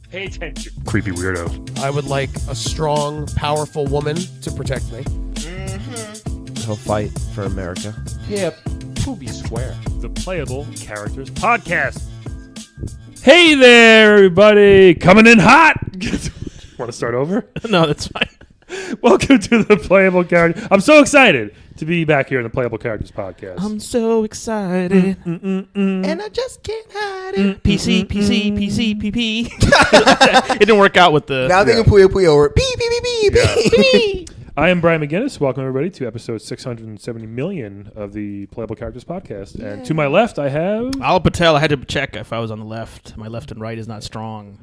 Pay attention. Creepy weirdo. I would like a strong, powerful woman to protect me. He'll fight for America. Yep. Poopy square. The Playable Characters Podcast. Hey there, everybody. Coming in hot. Want to start over? No, that's fine. Welcome to the Playable Characters. I'm so excited to be back here in the Playable Characters Podcast. I'm so excited. And I just can't hide it. PC, PP. It didn't work out with the... Now they can Puyo Puyo or beep, beep, beep, beep, beep. I am Brian McGinnis. Welcome, everybody, to episode 670 million of the Playable Characters Podcast. Yeah. And to my left, I have... Al Patel. I had to check if I was on the left. My left and right is not strong.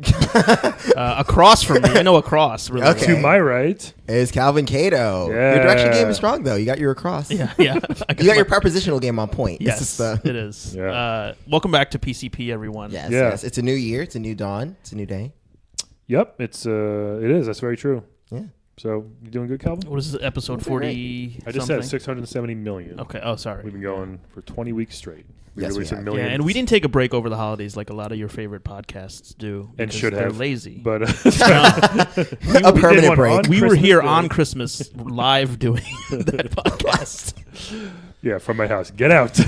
Across from me. I know across, really. Okay. To my right... is Calvin Cato. Yeah. Your direction game is strong, though. You got your across. Yeah. You got your prepositional game on point. Yes, it is. Yeah. Welcome back to PCP, everyone. Yes. It's a new year. It's a new dawn. It's a new day. Yep, it is. That's very true. Yeah. So, you doing good, Calvin? What is this, episode 40? I just said 670 million. Okay. Oh, sorry. We've been going for 20 weeks straight. Yes, we have. Yeah, and we didn't take a break over the holidays like a lot of your favorite podcasts do. And should they're have. lazy. But A permanent break. We were here on Christmas live doing that podcast. Yeah, from my house. Get out.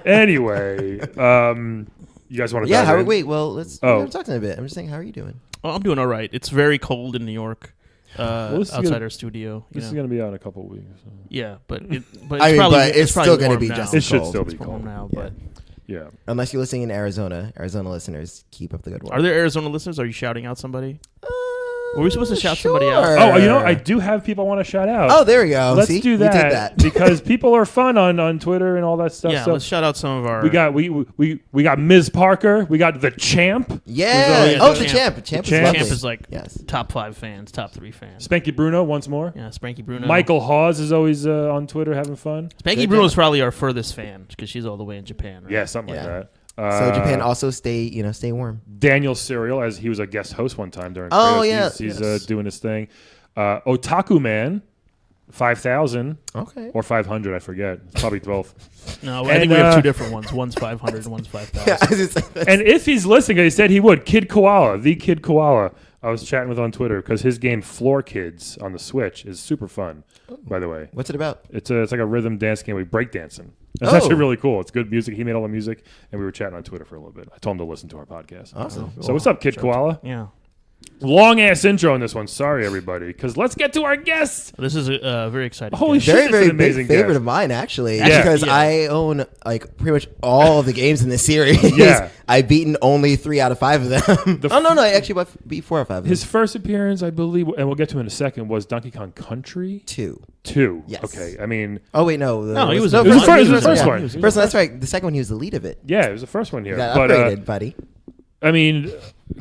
Anyway, you guys want to Yeah, dive in? wait, well, let's talk to him a bit. I'm just saying, how are you doing? Oh, I'm doing all right. It's very cold in New York. Outside our studio. This is going to be out in a couple of weeks. So. Yeah, but it's it's probably still going to warm be now. just It should cold. still be It's warm cold. now, Yeah. but Yeah. Unless you're listening in Arizona. Arizona listeners, keep up the good work. are there Arizona listeners? Are you shouting out somebody? Were we supposed to shout somebody out? Oh, you know, I do have people I want to shout out. Oh, there we go. Let's See? do We that, did that. because people are fun on Twitter and all that stuff. Yeah, so let's shout out some of our... we got Ms. Parker. We got the Champ. Yeah. Yeah, Oh, the the champ. Champ is Champ. lovely. Champ is like Yes. top 5 fans, top 3 fans. Spanky Bruno once more. Yeah, Spanky Bruno. Michael Hawes is always on Twitter having fun. Spanky Good Bruno's job. probably our furthest fan because she's all the way in Japan, right? Yeah, something Yeah. like that. So Japan also stay warm. Daniel Serial, as he was a guest host one time during Oh, Kratos. yeah. He's Yes. doing his thing. Otaku Man, 5,000 Okay. or 500, I forget. It's probably 12. No, I And, think we have 2 different ones. One's 500 and one's 5,000. Yeah, I was just like, And if he's listening, he said he would. Kid Koala, the Kid Koala, I was chatting with on Twitter because his game Floor Kids on the Switch is super fun, by the way. what's it about? It's like a rhythm dance game with breakdancing. It's Oh. actually really cool. It's good music. He made all the music, and we were chatting on Twitter for a little bit. I told him to listen to our podcast. Awesome. So what's up, Kid Koala? Yeah. Long ass intro on this one. Sorry, everybody, because let's get to our guests. This is a very exciting. Holy guest. shit. Very, it's very an big amazing favorite guest. of mine, actually, Yeah. because Yeah. I own like pretty much all of the games in this series. Yeah. I've beaten only 3 out of 5 of them. No, I actually beat 4 out of 5 of them. His first appearance, I believe, and we'll get to in a second, was Donkey Kong Country 2. 2. Yes. Okay, I mean, Oh wait, no. No, he was It was the first one. He was First one, that's right. The second one, he was the lead of it. yeah, it was the first one here. You got But upgraded, buddy. I mean,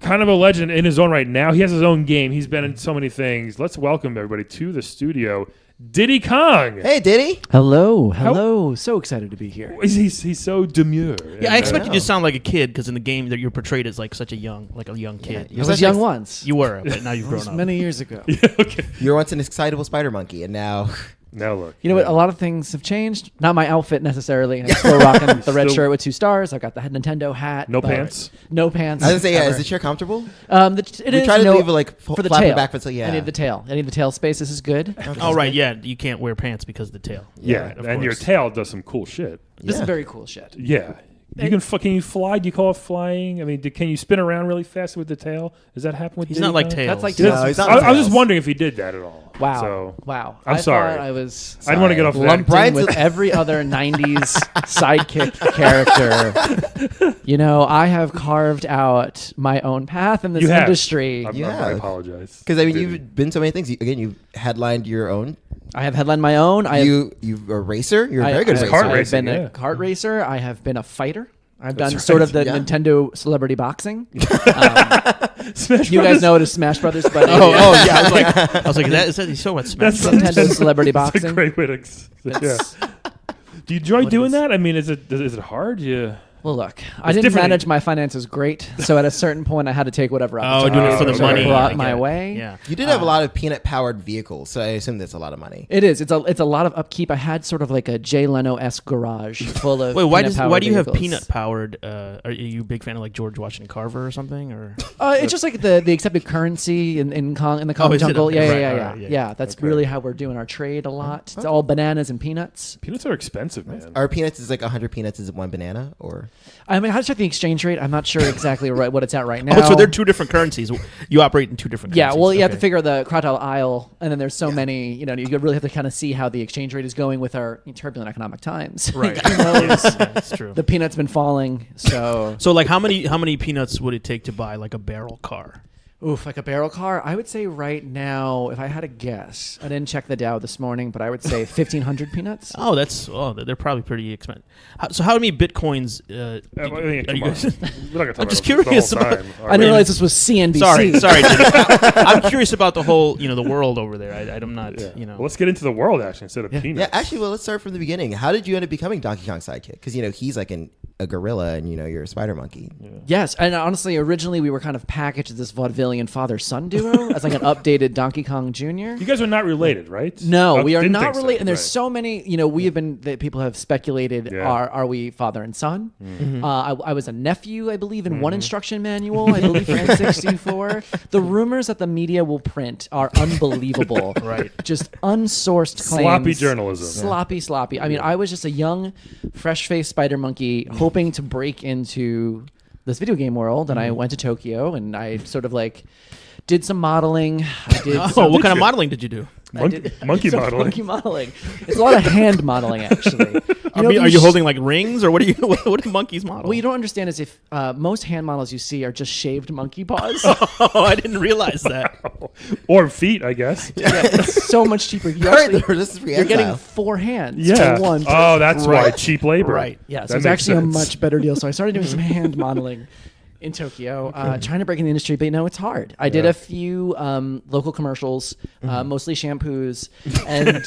kind of a legend in his own right now. He has his own game. He's been in so many things. Let's welcome everybody to the studio, Diddy Kong. Hey, Diddy. Hello. So excited to be here. He's so demure. Yeah, I expect know. you to sound like a kid because in the game that you're portrayed as like such a young kid. Yeah, I was young once. You were, but now you've grown up. Many years ago. Okay. You were once an excitable spider monkey, and now Now look. You know what? A lot of things have changed. Not my outfit necessarily. I'm still rocking the red Still- shirt with 2 stars. I've got the Nintendo hat. No but- pants? No pants. I was gonna say, ever. is the chair comfortable? It We is, try to you know, leave it like for the flapping tail. back, so yeah. I need the tail. I need the tail space. This is good. Oh right, yeah. You can't wear pants because of the tail. Yeah, Right, of and your course. tail does some cool shit. This Yeah. is very cool shit. Yeah. You can you fly? Do you call it flying? I mean, can you spin around really fast with the tail? Does that happen with He's Diddy not like Kong? Tails. That's like No, he's not I was just Tails. wondering if he did that at all. Wow. So, Wow. I'm I sorry. thought I was I didn't want to get off that. lumped in Brian's with every other 90s sidekick character. You know, I have carved out my own path in this You have. industry. You I have. apologize. Because I mean, Diddy. you've been so many things. You've headlined your own. I have headlined my own. You're a racer. You're a very good I've racer. kart I've racing, been yeah. a kart racer. I have been a fighter. I've That's done right. sort of the Yeah. Nintendo celebrity boxing. Smash You guys Brothers? know it as Smash Brothers, but Oh yeah, I was like, is that he's talking about Smash That's Brothers? Nintendo celebrity That's a boxing. great way to. Yeah. It's- Do you enjoy What doing is- that? I mean, is it hard? Yeah. Well, look, I didn't manage my finances great, so at a certain point, I had to take whatever opportunity doing it for the money brought my way. Yeah, You did have a lot of peanut-powered vehicles, so I assume that's a lot of money. It is. It's a lot of upkeep. I had sort of like a Jay Leno-esque garage full of. Wait, why do you have vehicles. peanut-powered? Are you a big fan of like George Washington Carver or something? Or it's just like the accepted currency in the Kong jungle. Yeah. That's really how we're doing our trade a lot. It's all bananas and peanuts. Peanuts are expensive, man. Are peanuts is like 100 peanuts is one banana, or? I mean, I had to check the exchange rate. I'm not sure exactly what it's at right now. Oh, so they're two different currencies. You operate in two different currencies. Yeah, well, you have to figure the crocodile isle, and then there's so many. You really have to kind of see how the exchange rate is going with our turbulent economic times. Right. That's true. The peanut's been falling, so. So, like, how many peanuts would it take to buy like a barrel car? Oof, like a barrel car? I would say right now, if I had a guess, I didn't check the Dow this morning, but I would say 1,500 peanuts. Oh, they're probably pretty expensive. So how many bitcoins are you guys? I'm just curious. I didn't realize this was CNBC. Sorry, Jimmy. I'm curious about the whole, the world over there. I'm not, Well, let's get into the world actually instead of peanuts. Yeah, actually, well, let's start from the beginning. How did you end up becoming Donkey Kong's sidekick? Because he's like a gorilla, and you're a spider monkey. Yeah. Yes, and honestly, originally we were kind of packaged as this vaudevillian father-son duo as like an updated Donkey Kong Jr. You guys are not related, right? No, we are didn't not think so. related. And there's Right. so many, we have been, that people have speculated, are we father and son? Mm-hmm. I was a nephew, I believe, in one instruction manual, I believe, for N64. The rumors that the media will print are unbelievable. Right. Just unsourced claims. Sloppy journalism. Sloppy. I mean, I was just a young, fresh-faced spider monkey hoping to break into this video game world, and I went to Tokyo, and I sort of like did some modeling. I did What kind of modeling did you do? Monkey modeling. Monkey modeling. It's a lot of hand modeling, actually. Are you holding like rings, or what do monkeys model? What you don't understand is if most hand models you see are just shaved monkey paws. Oh, I didn't realize that. Or feet, I guess. Yeah, it's so much cheaper. You're getting 4 hands for one. Oh, that's why. Cheap labor. Right. Yeah, so That it's makes actually sense. a much better deal. So I started doing some hand modeling in Tokyo, trying to break in the industry, but it's hard. I did a few local commercials, mostly shampoos, and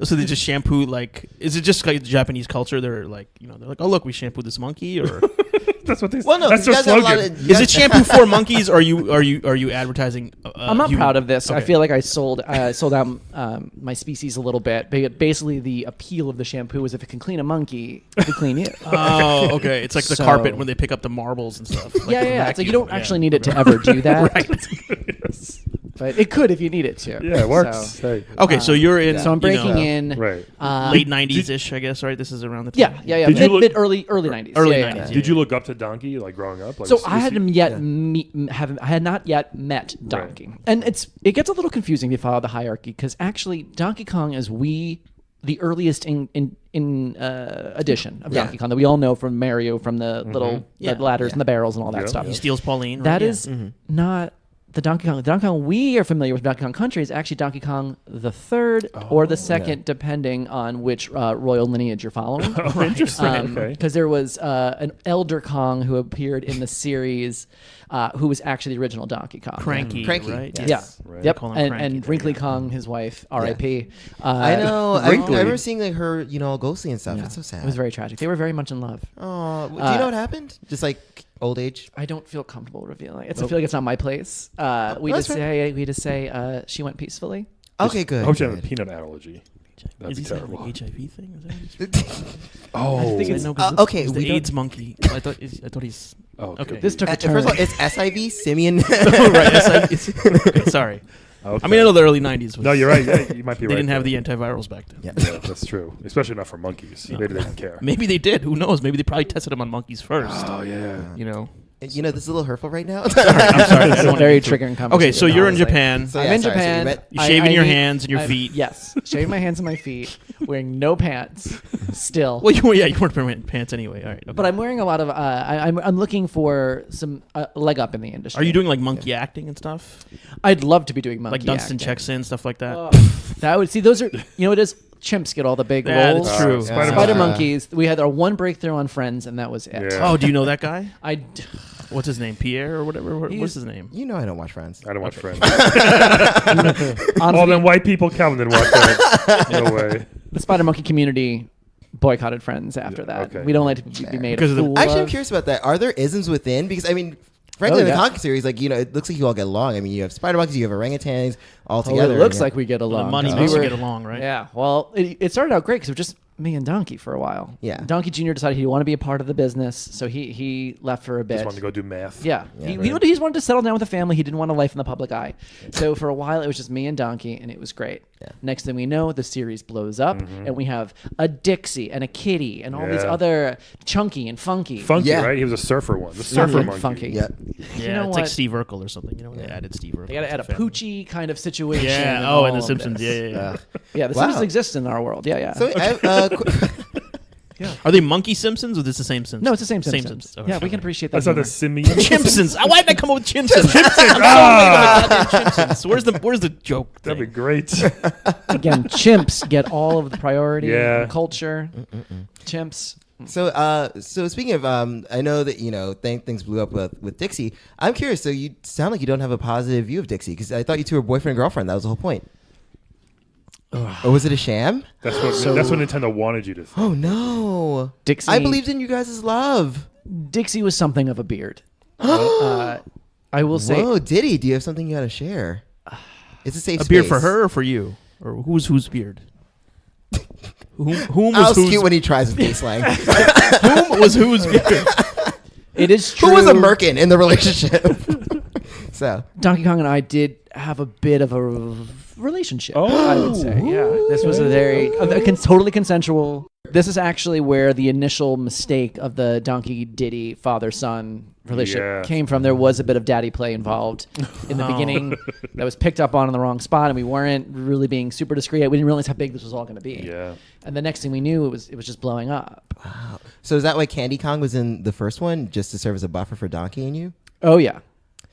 so they just shampoo, like, is it just like Japanese culture? They're like, they're like, oh look, we shampooed this monkey, or That's what they say. Well, no, that's you their guys have a lot slogan. of- is it shampoo for monkeys? Or are you advertising? I'm not proud of this. I Okay. feel like I sold out my species a little bit. But basically, the appeal of the shampoo is if it can clean a monkey, it can clean you. Oh, okay. It's like the So- carpet when they pick up the marbles and stuff. Like Yeah. the It's like you don't vacuum. actually need it to ever do that, Yes. but it could if you need it to. Yeah, it works. So, Hey. Okay, so you're in. so I'm breaking in. Right. late '90s ish, I guess. Right. This is around the time. Yeah. Did you look- Mid early 90s. Early Yeah. 90s. Did you look up to Donkey like growing up? Like, So was I he- hadn't yet I had not yet met Donkey, and it gets a little confusing if you follow the hierarchy because actually Donkey Kong is the earliest edition of Donkey Kong that we all know from Mario, from the little the ladders and the barrels and all that Yeah. stuff. He steals Pauline. Right? That Yeah. is not the Donkey Kong. The Donkey Kong we are familiar with, Donkey Kong Country, is actually Donkey Kong the third or the second, depending on which royal lineage you're following. Oh, interesting. Okay. Because there was an elder Kong who appeared in the series, who was actually the original Donkey Kong. Cranky. Cranky, Right. yes. Yeah. Right. Yep. Call him And Cranky. Wrinkly Kong, his wife, R.I.P. I know. I Wrinkly. remember seeing like her, all ghostly and stuff. Yeah. It's so sad. It was very tragic. They were very much in love. Oh, do you know what happened? Just like old age. I don't feel comfortable revealing. I feel like it's not my place. We that's just say she went peacefully. Okay, good. I hope you have a good. peanut allergy. That'd Is be he saying terrible. the HIV thing? Is that what Oh. I think it's- Okay, he's we the don't- AIDS monkey. I thought he's. Oh, Okay. This took a turn. First of all, it's SIV Simeon. right. Okay, sorry. Okay. I mean, I know the early '90s. Was, No, you're right. Yeah, you might be They right. didn't have there. the antivirals back then. Yeah. Yeah, that's true. Especially not for monkeys. Maybe they didn't care. Maybe they did. Who knows? Maybe they probably tested them on monkeys first. Oh yeah. You know. This is a little hurtful right now. I'm sorry. I It's don't a wanna very get into it. triggering conversation. Okay, so you're in honestly. Japan. So I'm yeah, in sorry, so you Japan. met- You're shaving your need- hands and your feet. Yes, shaving my hands and my feet, wearing no pants, still. Well, you weren't wearing pants anyway. All right. Okay. But I'm wearing a lot of. I'm looking for some leg up in the industry. Are you doing like monkey acting and stuff? I'd love to be doing monkey Like Dunstan acting. checks in, stuff like that? That would see. Those are it is. Chimps get all the big Yeah, roles. that's true. Spider Yeah. monkeys. We had our one breakthrough on Friends, and that was it. Yeah. Oh, do you know that guy? I. What's his name? Pierre or whatever? What's his name? You know I don't watch Friends. I don't watch Friends. Honestly, All them white people, Calvin didn't watch that. No way. the spider monkey community boycotted Friends after that. okay. We don't like to be made Because a of the- fool Actually, I'm of. curious about that. Are there isms within? Because I mean, frankly, in the yeah. Conk series, like it looks like you all get along. I mean, you have spider monkeys, you have orangutans all Well, together. it looks and like we get along. The money 'cause makes we you were- get along, right? Yeah. Well, it started out great because it was just me and Donkey for a while. Yeah. Donkey Jr. decided he wanted to be a part of the business, so he left for a bit. Just wanted to go do math. Yeah, Yeah, he right. just wanted to settle down with a family. He didn't want a life in the public eye. So for a while, it was just me and Donkey, and it was great. Yeah. Next thing we know, the series blows up, and we have a Dixie and a Kitty and all these Yeah. other Chunky and Funky. Funky, Yeah. right? He was a surfer one. The Funky, surfer monkey. Funky. Yeah. Yeah, know it's like what? Steve Urkel or something. You know, they added Steve Urkel. They got to add a to the family. Poochie kind of situation. Yeah. and Oh, all and The of Simpsons. this. Yeah. Yeah, the Wow. Simpsons exist in our world. Yeah, yeah. So, Are they monkey Simpsons or is this the same Simpsons? no, it's the same Simpsons. Simpsons. Okay. Yeah, we can appreciate that. That's not the humor. simian. Chimpsons. Why did I come up with Chimpsons? Chimpsons. Where's the joke? That'd be thing? great. Again, chimps get all of the priority. Yeah. And culture. Chimps. so speaking of, I know that things blew up with Dixie. I'm curious. So you sound like you don't have a positive view of Dixie because I thought you two were boyfriend and girlfriend. That was the whole point. Or was it a sham? That's what Nintendo wanted you to think. Oh no, Dixie. I believed in you guys' love. Dixie was something of a beard. I will say. Whoa, Diddy, do you have something you got to share? It's a safe A space. beard for her or for you? Or whose beard? Whom I'll was whose? cute when he tries with gay slang. Whom was whose beard? It is true. Who was a merkin in the relationship? So Donkey Kong and I did have a bit of a relationship. Oh. I would say, yeah. This was a very totally consensual. This is actually where the initial mistake of the Donkey Diddy father-son relationship came from. There was a bit of daddy play involved in the beginning that was picked up on in the wrong spot, and we weren't really being super discreet. We didn't realize how big this was all going to be. Yeah. And the next thing we knew, it was just blowing up. wow. So is that why Candy Kong was in the first one, just to serve as a buffer for Donkey and you? Oh yeah.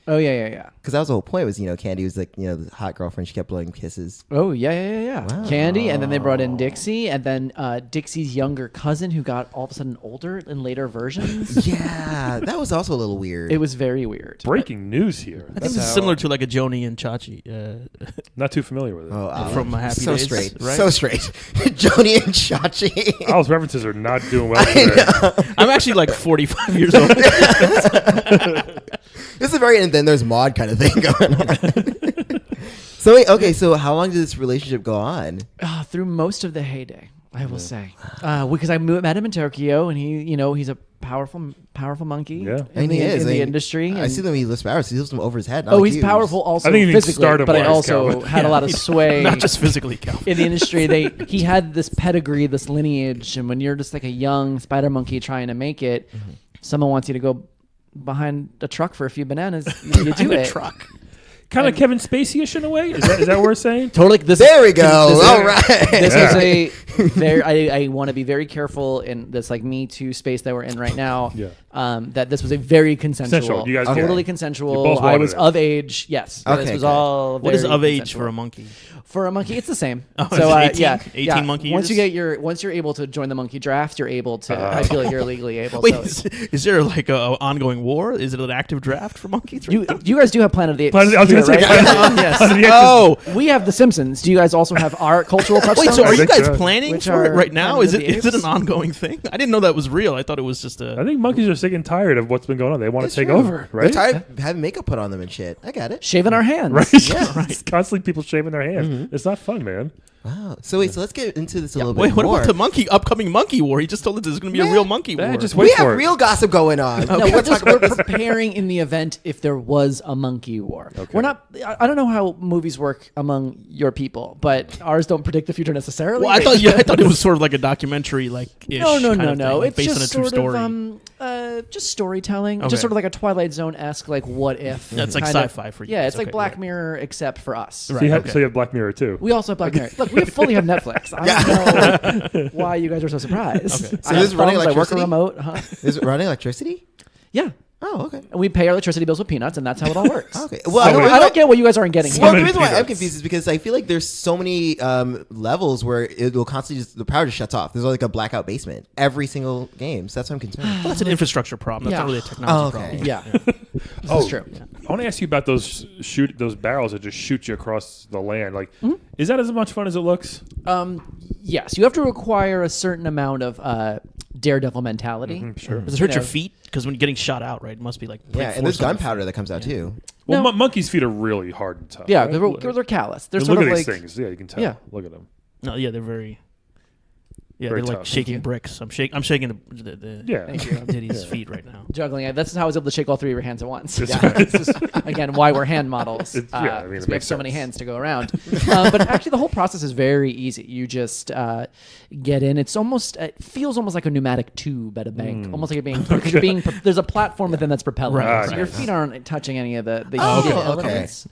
Oh yeah. Because that was the whole point. Was Candy was like the hot girlfriend. She kept blowing kisses. Oh yeah. Wow. Candy, and then they brought in Dixie, and then Dixie's younger cousin, who got all of a sudden older in later versions. Yeah, that was also a little weird. It was very weird. Breaking news here. I think this is similar to like a Joni and Chachi Not too familiar with it. from Happy so Days. straight, right? so straight. Joni and Chachi. Al's references are not doing well today. I'm actually like 45 years old. This is very, and then there's Maud kind of thing going on. So wait, okay, so how long did this relationship go on? Through most of the heyday, I will say, because I met him in Tokyo, and he's a powerful monkey. Yeah. in he is. in the industry. I and- see them. He lifts barrels. He lifts them over his head. not Oh, like he's you. powerful also I think you need physically, stardom but I wise, also Calvin. had a lot of sway. Not just physically, Calvin. In the industry, he had this pedigree, this lineage, and when you're just like a young spider monkey trying to make it, someone wants you to go behind a truck for a few bananas, you do it. Truck. Kind of Kevin Spacey-ish in a way. Is that what we're saying? Totally. This There we go. this is- All right. This is a very. I want to be very careful in this like Me Too space that we're in right now. Yeah. That this was a very consensual. Consensual. You guys totally You consensual. both I wanted was it. of age. Yes. Okay, This was good. all. What is very of age consensual. for a monkey? For a monkey, it's the same. Oh, so it's 18? yeah, 18 yeah. monkey Once years? once you're able to join the monkey draft, you're able to. I feel like you're legally able. Wait, so is there like a ongoing war? Is it an active draft for monkeys? you guys do have Planet of the Apes. I was going to say, right? Planet of the Apes is- Oh, We have The Simpsons. Do you guys also have our cultural touchstones? wait. So are you think guys so. planning Which for it are right now? Planet Is of it the is it Apes? an ongoing thing? I didn't know that was real. I thought it was just I a. think monkeys are sick and tired of what's been going on. They want It's to take true. over, They're right? tired of having makeup put on them and shit. I got it. Shaving our hands. Right? Yeah. It's constantly people shaving their hands. It's not fun, man. Wow. So wait, so let's get into this a little Wait, bit what more. about the upcoming monkey war? He just told us there's going to be a real monkey war. just we wait have for it. real gossip going on. No, We we're gotta talk about we're this. preparing in the event if there was a monkey war. Okay. We're not. I don't know how movies work among your people, but ours don't predict the future necessarily. Well, I thought it was sort of like a documentary, like ish. No. kind of thing, like It's based on a just true sort story. of just storytelling. Okay. Just sort of like a Twilight Zone esque, like what if. That's like kind of- sci-fi for you Yeah, guys. it's like Okay, Black right. Mirror except for us. Right. So you, have, okay. so you have Black Mirror too. We also have Black Mirror. Look, we fully have Netflix. I don't know why you guys are so surprised. Okay. I So have this is running thumbs, I work a electricity? remote. Huh? Is it running electricity? Yeah. Oh, okay. And we pay our electricity bills with peanuts, and that's how it all works. Okay. Well, I don't get what you guys aren't getting Well, here. the reason why I'm peanuts. confused is because I feel like there's so many levels where it will constantly the power just shuts off. There's like a blackout basement every single game. So that's what I'm concerned. Well, that's an infrastructure problem. That's Yeah. not really a technology Oh, okay. problem. Yeah. This is true. I want to ask you about those barrels that just shoot you across the land. Like, is that as much fun as it looks? Yes, you have to require a certain amount of daredevil mentality. Sure. Does it hurt your feet? Because when you're getting shot out, right, it must be like Yeah, and there's gunpowder that comes out too. Well, No. monkey's feet are really hard and tough. Yeah, right? they're callous. They're Look sort at of these like things. Yeah, you can tell. Yeah. Look at them. No, yeah, they're very. Yeah, Very they're like tough. shaking bricks. I'm shaking the Yeah. Thank you. Diddy's feet right now. juggling. That's how I was able to shake all three of your hands at once. That's Yeah. This is, again, why we're hand models. It's- yeah, I mean, it we have makes so many sense. hands to go around. But actually, the whole process is very easy. You just get in. It feels almost like a pneumatic tube at a bank. Almost like you're being there's a platform within that's propelling. Right, So right, your right. feet aren't touching any of the Oh, heated okay. elements.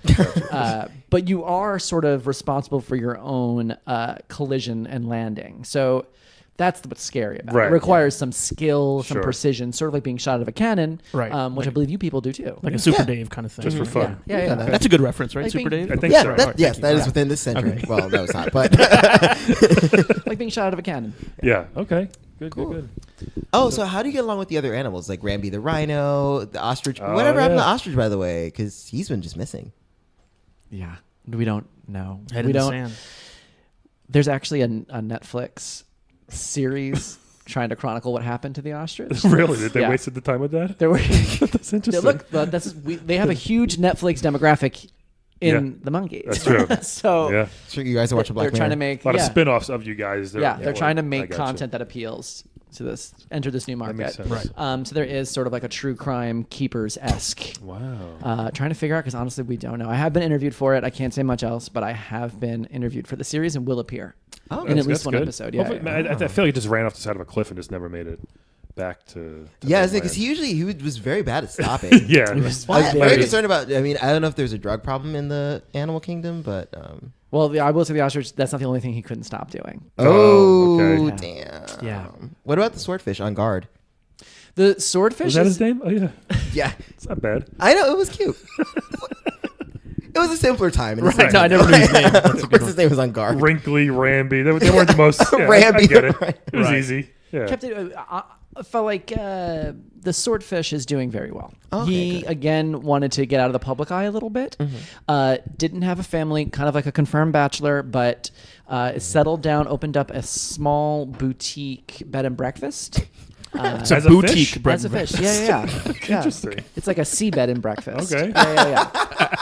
But you are sort of responsible for your own collision and landing. So that's what's scary about it. Right, It requires some skill, some Sure. precision, sort of like being shot out of a cannon, Right. which I believe you people do too. Like a Super Dave kind of thing. Just for fun. Yeah. That's a good reference, right? Like Super being- Dave? I think Yeah, so. yes, that is Yeah. within this century. Okay. Well, no, it's not. But Like being shot out of a cannon. Yeah. Okay. Good. Good. oh, so how do you get along with the other animals, like Rambi the rhino, the ostrich? Oh, Whatever happened to yeah. ostrich, by the way? Because he's been just missing. Yeah. We don't know. Head we in the don't. sand. There's actually a Netflix series trying to chronicle what happened to the ostrich. Really? Did they Yeah. wasted the time with that? There were. That's interesting. Look, they have a huge Netflix demographic in the monkeys. That's true. So Yeah. Sure, you guys are watching they're Black trying to Mirror. make A lot yeah. of spin-offs of you guys. They're trying to I make gotcha. content that appeals to enter this new That makes market. sense. Right. So there is sort of like a true crime keepers-esque. Wow. Trying to figure out because honestly we don't know. I have been interviewed for it. I can't say much else, but I have been interviewed for the series and will appear Oh, in at That's least one good. episode. Yeah, Hopefully- yeah. I feel like he just ran off the side of a cliff and just never made it back to Yeah, mainland. because he was very bad at stopping. Yeah. I was very concerned about. I mean, I don't know if there's a drug problem in the animal kingdom, but Well, I will say the ostrich. That's not the only thing he couldn't stop doing. Oh, okay. damn. Yeah. What about the swordfish on guard? The swordfish Was that is his name? Oh, yeah. Yeah, It's not bad. I know it was cute. It was a simpler time. In Right, no, I never knew his name. Of course, his name was on guard. Wrinkly, Ramby. They weren't the most. Yeah, I Ramby, get it. right. It was Right. easy. Yeah. kept it. I felt like the swordfish is doing very well. Okay, He good. again wanted to get out of the public eye a little bit. Didn't have a family, kind of like a confirmed bachelor, but settled down, opened up a small boutique bed and breakfast. It's a As a boutique fish? bread As a and fish, breakfast. yeah. Interesting. It's like a sea bed and breakfast. Okay.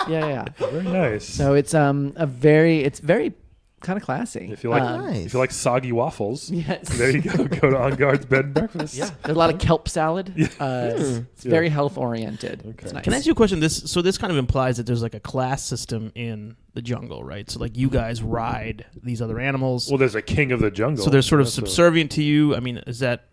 Yeah. Very nice. So it's it's very kind of classy. if you like, Nice. if you like soggy waffles, Yes. there you go. Go to On Guard's bed and breakfast. Yeah, there's a lot of kelp salad. It's very health oriented. Okay. It's nice. Can I ask you a question? This kind of implies that there's like a class system in the jungle, right? So like you guys ride these other animals, Well, there's a king of the jungle. so they're sort of That's a- subservient to you. I mean, is that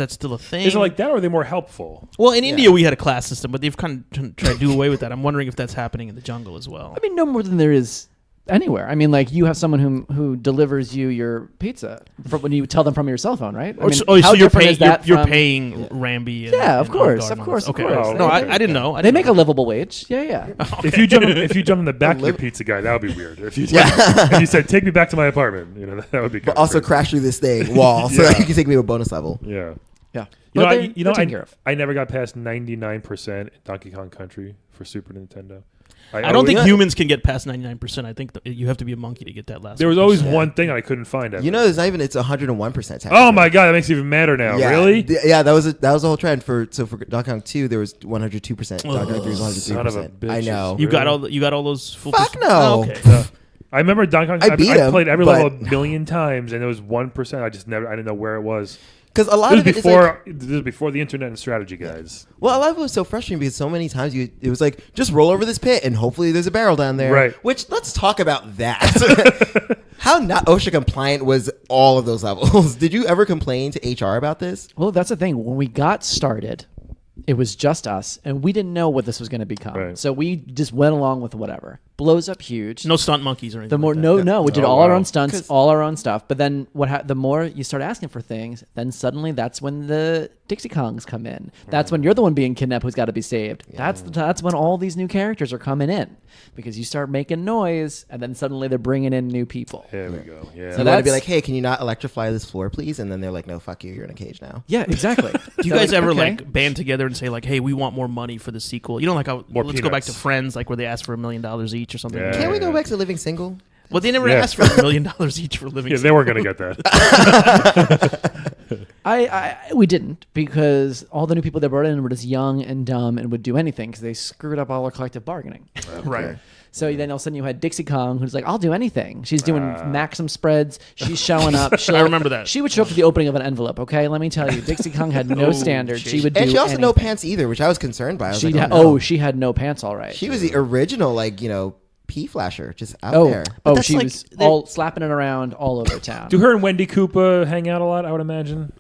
still a thing? Is it like that, or are they more helpful? Well, in India we had a class system, but they've kind of tried to do away with that. I'm wondering if that's happening in the jungle as well. I mean, no more than there is anywhere. I mean, like you have someone who delivers you your pizza when you tell them from your cell phone, right? I mean, so how you're different paying is that you're from- paying Ramby. And, Yeah, of and course, On Guard of and course, all of that. course. Okay. No, They- I didn't know. They make a livable wage. Yeah. If you jump in the back of your pizza guy, that would be weird. If you and you said, "Take me back to my apartment," that would be. But also crash through this thing wall so that you can take me to a bonus level. Yeah. Yeah. You know, But they're taken care of. I never got past 99% in Donkey Kong Country for Super Nintendo. I don't think humans can get past 99%. I think you have to be a monkey to get that last. There was 1%. always one thing I couldn't find. Ever. You know, there's not even. It's 101%. Oh my god, that makes it even madder now. Yeah. Really? Yeah, that was the whole trend for Donkey Kong 2. There was 102%. Donkey Kong 3 was Son of a 103%. bitch. I know. You got all those full. Fuck percent- no. Oh, okay. I remember Donkey Kong. I beat him, played every but- level a million times, and there was 1%. I didn't know where it was. Because a lot This of was it is like, before. This was before the internet and strategy guides. well, a lot of it was so frustrating because so many times it was like, just roll over this pit and hopefully there's a barrel down there. Right. Which, let's talk about that. How not OSHA compliant was all of those levels? Did you ever complain to HR about this? Well, that's the thing. When we got started, it was just us, and we didn't know what this was going to become. Right. So we just went along with whatever. Blows up huge. No stunt monkeys or anything. The more like that. no, we did Oh, all our wow. own stunts, 'Cause- all our own stuff. But then the more you start asking for things, then suddenly that's when the Dixie Kongs come in. That's when you're the one being kidnapped who's got to be saved. That's when all these new characters are coming in because you start making noise, and then suddenly they're bringing in new people. There we go. Yeah. So You want to be that's- like, hey, can you not electrify this floor, please? And then they're like, no, fuck you, you're in a cage now. Yeah, exactly. Do you guys ever like band together and say like, "Hey, we want more money for the sequel"? You know, like how More let's go back to peanuts. Friends, like where they ask for $1 million each or something. Yeah. Can't we go back to living single? Well, they never Yeah. asked for $1 million each for living. Yeah, they weren't going to get that. We didn't, because all the new people they brought in were just young and dumb and would do anything because they screwed up all our collective bargaining. Right. So then all of a sudden you had Dixie Kong, who's like, I'll do anything. She's doing Maxim spreads. She's showing up. I remember that. She would show up to the opening of an envelope, okay? Let me tell you, Dixie Kong had no standards. She would do And she also no anything. pants either, which I was concerned by. I was She like, had, oh, no. she had no pants, all right. She was the original, like, pea flasher, just out there. that's She like- was all slapping it around all over town. Do her and Wendy Cooper hang out a lot, I would imagine?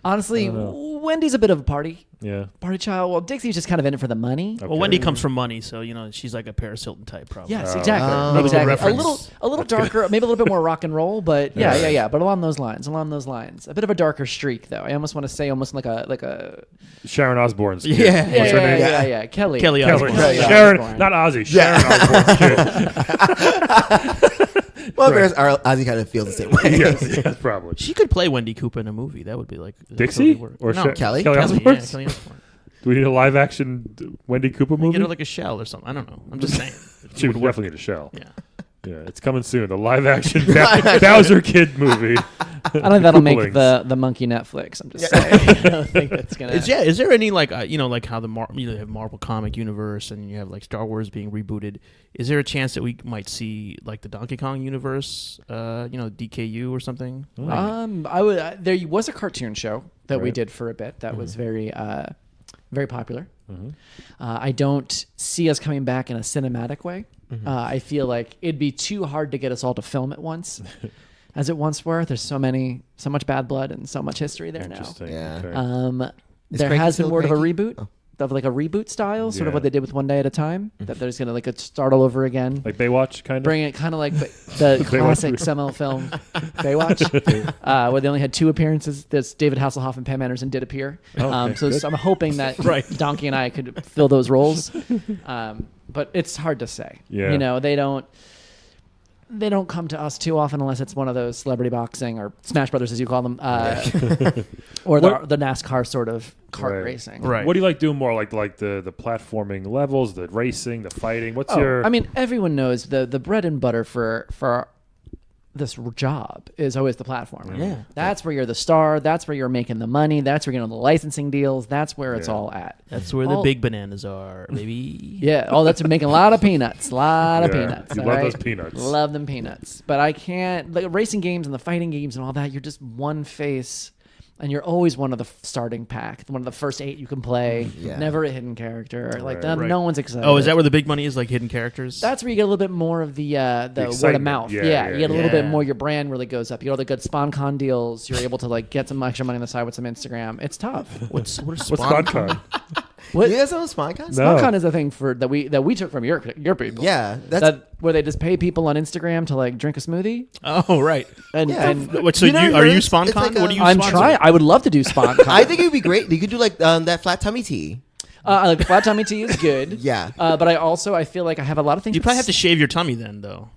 Honestly, Wendy's a bit of a party child. Well, Dixie's just kind of in it for the money. Okay. Well, Wendy comes from money, so she's like a Paris Hilton type, probably. Yes, exactly. Another good Exactly. reference. A little darker, maybe a little bit more rock and roll, but yeah. But along those lines. A bit of a darker streak, though. I almost want to say almost like a Sharon Osbourne's kid. Yeah. What's her name? yeah. Kelly Osbourne. Sharon, not Ozzy. Sharon Osbourne's kid. Well, Ozzy kind of feels the same way. yes, probably. She could play Wendy Cooper in a movie. That would be like Dixie? totally Or no, Kelly? Kelly Kelly, Osbourne? yeah, Kelly Osbourne. Do we need a live action Wendy Cooper movie? Get her like a shell or something. I don't know. I'm just saying. She would definitely need a shell. Yeah. Yeah, it's coming soon. The live action Bowser Kid movie. I don't think that'll make Koopalings. the monkey Netflix. I'm just saying. I don't think that's gonna. Is there any like like how you have Marvel comic universe and you have like Star Wars being rebooted? Is there a chance that we might see like the Donkey Kong universe? DKU or something? There was a cartoon show that we Right. did for a bit that was very very popular. Mm-hmm. I don't see us coming back in a cinematic way. I feel like it'd be too hard to get us all to film at once, as it once were. There's so much bad blood and so much history there now. Interesting. Yeah. Okay. There Cranky has been still word of a cranky? reboot, of like a reboot style, sort of Yeah. what they did with One Day at a Time. That they're just gonna like start all over again. Like Baywatch, kind of? Bring it kind of like the classic seminal film Baywatch, where they only had 2 appearances. This David Hasselhoff and Pam Anderson did appear. Okay, So good. I'm hoping that Right. Donkey and I could fill those roles. But it's hard to say. Yeah. They don't come to us too often unless it's one of those celebrity boxing or Smash Brothers, as you call them, or the NASCAR sort of kart Right. racing. Right. What do you like doing more? Like the platforming levels, the racing, the fighting? What's your... I mean, everyone knows the bread and butter for this job is always the platform. Yeah. That's where you're the star. That's where you're making the money. That's where you're getting the licensing deals. That's where it's Yeah. all at. That's where the big bananas are, baby. Yeah. Oh, that's making a lot of peanuts. A lot of Yeah. peanuts. You all love right? those peanuts. Love them peanuts. But I can't. The racing games and the fighting games and all that, you're just one face. And you're always one of the starting pack, one of the first 8 you can play. Yeah. Never a hidden character. Like Right. no one's excited. Oh, is that where the big money is? Like hidden characters? That's where you get a little bit more of the word of excitement. mouth. Yeah, Yeah, you get a little bit yeah. more. Your brand really goes up. You get all the good SpawnCon deals. You're able to like get some extra money on the side with some Instagram. It's tough. what is What's Spawn? SpawnCon? What You guys know SpawnCon? No. SpawnCon is a thing that we took from your people. Yeah, that's That where they just pay people on Instagram to like drink a smoothie. Oh, right. And, Yeah. and What, so You never are you noticed? It's SpawnCon? like What do you I'm sponsor? trying. I would love to do SpawnCon. I think it would be great. You could do like that flat tummy tea. I like the flat tummy tea is good. Yeah. But I feel like I have a lot of things. You probably have to shave your tummy then, though.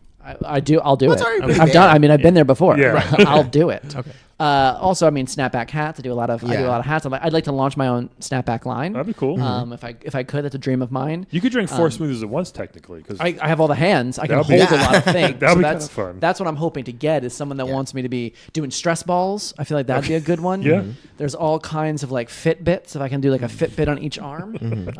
I do. I'll do Well, it's it. already pretty I've done. there. I mean, I've been there before. Yeah. Right. I'll do it. Okay. Also, I mean, snapback hats. I do a lot of. I do a Yeah. lot of hats. I'd like to launch my own snapback line. That'd be cool. If I could, that's a dream of mine. You could drink 4 smoothies at once, technically. Cause I have all the hands. I can That'd hold be- a lot of things. That'd be that's kinda fun. That's what I'm hoping to get is someone that wants me to be doing stress balls. I feel like that'd be a good one. Yeah. There's all kinds of like Fitbits. If I can do like a Fitbit on each arm, and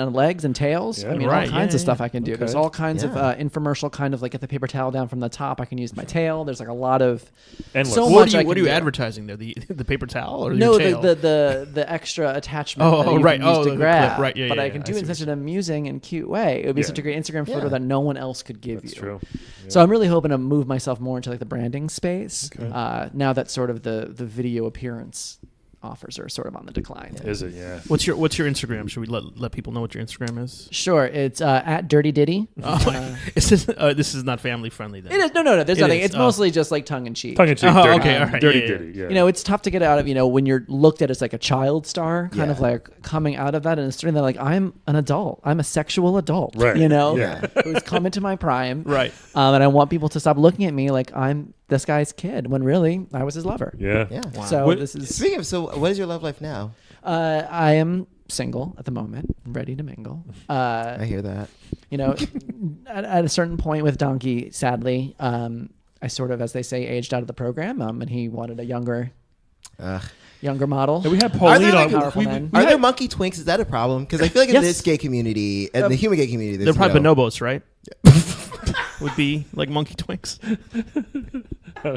on legs and tails. Yeah. I mean, Right. all kinds Yeah, of stuff I can do. Okay. There's all kinds of Yeah. infomercial kind of like get the paper towel down from the top. I can use my tail. There's like a lot of Endless. so What much are I you, what can are you do. advertising there? The paper towel or No, your tail? the extra attachment Oh, that you right. can use Oh, to the grab. clip. Right. Yeah, but yeah, I yeah. can I do it see in what such an amusing and cute way. It would be Yeah. such a great Instagram photo Yeah. that no one else could give That's you. true. So I'm really hoping to move myself more into like the branding space. Now that sort of the video appearance offers are sort of on the decline. Is it? Yeah. What's your Instagram? Should we let people know what your Instagram is? Sure, it's at Dirty Diddy. This is not family friendly then. It is no. There's It nothing. is. It's Oh. mostly just like tongue in cheek. Tongue in cheek. Oh, dirty, okay, all right. dirty Yeah, yeah. ditty. Yeah. You know, it's tough to get out of, when you're looked at as like a child star, kind of Yeah. like coming out of that and it's that like, I'm an adult. I'm a sexual adult, Right. Yeah. Who's come into my prime. Right. And I want people to stop looking at me like I'm this guy's kid when really I was his lover. Yeah. Yeah. So What- this is, Speaking of, so what is your love life now? I am single at the moment, ready to mingle. I hear that. at a certain point with Donkey, sadly, I sort of, as they say, aged out of the program, and he wanted a younger model. And we had Pauline on. Are there monkey twinks? Is that a problem? Because I feel like in this gay community and the human gay community, they're probably bonobos, right? Would be like monkey twinks.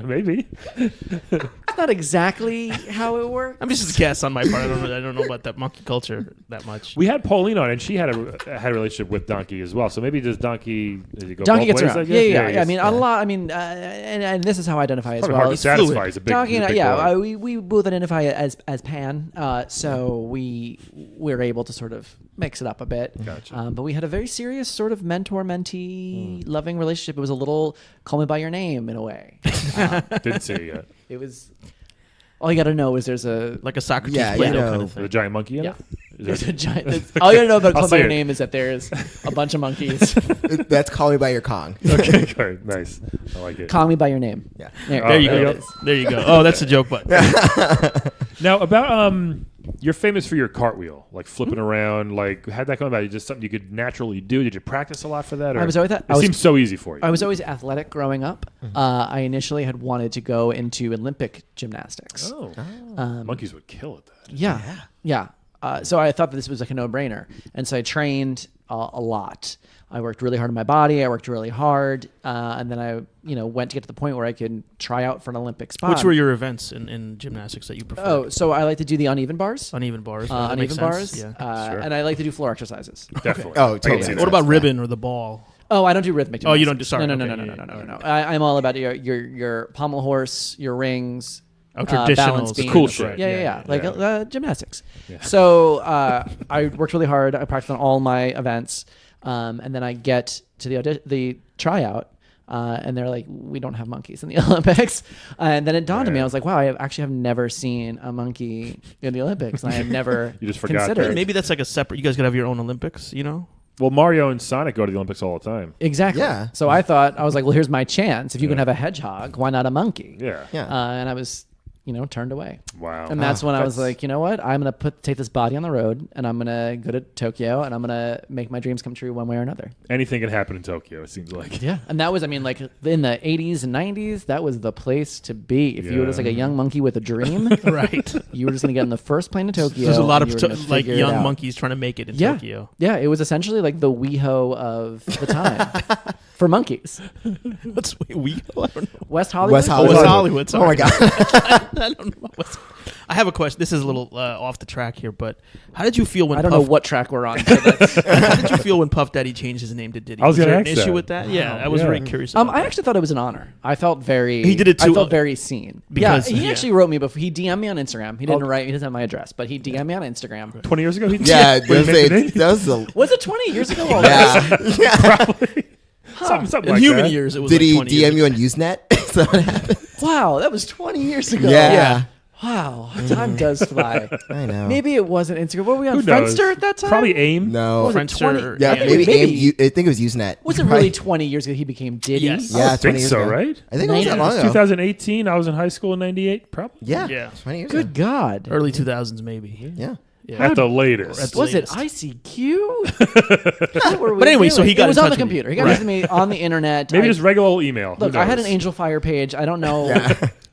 Maybe. It's not exactly how it works. I'm just a guess on my part. I don't know about that monkey culture that much. We had Pauline on, and she had a relationship with Donkey as well. So maybe does Donkey go Donkey both gets ways? around. Yeah. I mean, a lot. I mean, and this is how I identify as Probably well. hard to satisfy. It's a big, Donkey, big boy. we both identify as pan. So we're able to sort of mix it up a bit. Gotcha. But we had a very serious sort of mentor-mentee loving relationship. It was a little call me by your name in a way. Didn't see it yet. It was. All you got to know is there's a Like a Socrates Yeah, Plato you know. kind of With a thing. giant monkey in Yeah. it? there's a giant. All you got to know about I'll call by see your it. name is that there's a bunch of monkeys. That's Call Me by Your Kong. Okay, good. Nice. I like it. Call me by your name. Yeah. There you there go. you go. There you go. Oh, that's a joke button. Now, about you're famous for your cartwheel, like flipping around. Like, how'd that come about? Is just something you could naturally do? Did you practice a lot for that? Or I was always that. It seems so easy for you. I was always athletic growing up. I initially had wanted to go into Olympic gymnastics. Oh, monkeys would kill at that. Yeah. So I thought that this was like a no-brainer, and so I trained a lot. I worked really hard on my body. I worked really hard, and then I, went to get to the point where I could try out for an Olympic spot. Which were your events in gymnastics that you preferred? Oh, so I like to do the uneven bars. Uneven bars. That makes Uneven sense. bars. Yeah. Sure. And I like to do floor exercises. Definitely. Oh, I can totally. see What that. about ribbon or the ball? Oh, I don't do rhythmic gymnastics. Oh, you don't do. Sorry. No. Okay. I'm all about your pommel horse, your rings. Oh, traditional. balance beam. Cool shit. Yeah. Like gymnastics. Yeah. So I worked really hard. I practiced on all my events, and then I get to the tryout, and they're like, "We don't have monkeys in the Olympics." And then it dawned on me, I was like, "Wow, I actually have never seen a monkey in the Olympics, and I had never You just forgot considered." that. Maybe that's like a separate. You guys could have your own Olympics. Well, Mario and Sonic go to the Olympics all the time. Exactly. Yeah. So I was like, well, here's my chance. If you can have a hedgehog, why not a monkey? Yeah. Yeah. And I was, turned away. Wow. And that's when I was That's- like, you know what? I'm going to take this body on the road, and I'm going to go to Tokyo, and I'm going to make my dreams come true one way or another. Anything can happen in Tokyo, it seems like. Yeah. And that was, like in the 80s and 90s, that was the place to be. If you were just like a young monkey with a dream, Right. you were just going to get in the first plane to Tokyo. There's a lot and of you were gonna figure it young out. monkeys trying to make it in Yeah. Tokyo. Yeah. It was essentially like the WeHo of the time for monkeys. What's we? I don't know. West Hollywood. West Hollywood. West Hollywood. Oh my God. I don't know about West. I have a question. This is a little off the track here, but how did you feel when I don't Puff, know what track we're on. So that's, How did you feel when Puff Daddy changed his name to Diddy? I was gonna there ask an issue that. with that? Yeah, I was Yeah. very curious. About I that. actually thought it was an honor. I felt very. He did it I too, felt very seen. because- he yeah. actually wrote me before. He DM'd me on Instagram. He didn't write. He doesn't have my address, but he DM'd me on Instagram. 20 years ago? Yeah, When he made the name? that was the. Was it 20 years ago? Yeah. Something in like human that. years, it was Did like he 20 years DM you on Usenet? Is that what happened? Wow, that was 20 years ago. Yeah. Wow, time does fly. I know. Maybe it wasn't Instagram. Were we on Who knows? Friendster at that time? Probably AIM. No. Was it Friendster 20? or- Yeah, Yeah, maybe maybe. I think it was Usenet. Was it really 20 years ago he became Diddy? Yes. Yeah, I 20 think years so, ago. right? I think it was that long ago. 2018. I was in high school in 98, probably. Yeah. Yeah. 20 years ago. Good God. early 2000s, maybe. Yeah. Yeah. At the latest. At the Was it latest. ICQ? What were we But anyway, so doing? he got It was in on the touch with computer. you. He got with me on the internet. Maybe I- just regular old email. Who Look, I had an knows? Angel Fire page. I don't know.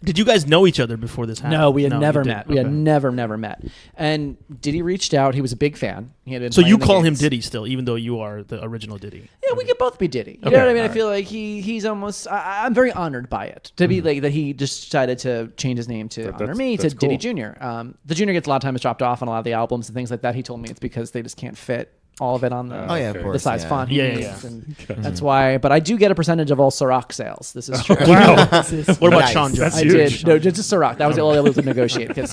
Did you guys know each other before this happened? No, we had never you met. didn't. We had Okay. never met. And Diddy reached out. He was a big fan. He had been So you playing the call him games. Diddy still, even though you are the original Diddy. Yeah, we could both be Diddy. You Okay, know what I mean? I alright. feel like he's almost. I'm very honored by it to be like that. He just decided to change his name to honor me to that's Diddy cool. Jr. The Junior gets a lot of times dropped off on a lot of the albums and things like that. He told me it's because they just can't fit all of it on the Oh, yeah, of Okay. course. the size yeah. font he Yeah, yeah, needs, yeah. and that's why. But I do get a percentage of all Ciroc sales. This is true. Wow. This is- What about Nice. Sean Jones? That's I huge. did. No, just Ciroc. That was all I was able to negotiate because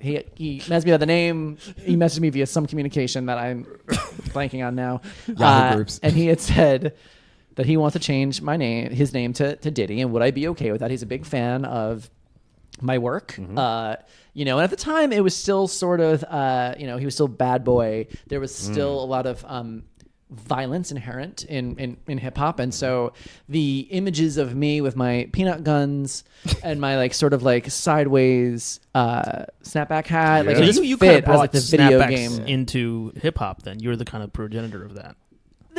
he messaged me about the name. He messaged me via some communication that I'm blanking on now. Yahoo groups. And he had said that he wants to change his name to Diddy, and would I be okay with that? He's a big fan of my work. And at the time it was still sort of, he was still bad boy. There was still a lot of violence inherent in hip hop, and so the images of me with my peanut guns and my like sort of like sideways snapback hat, like Yeah. it So just you kind of fit as brought like the video snapbacks game. into hip hop. Then you're the kind of progenitor of that.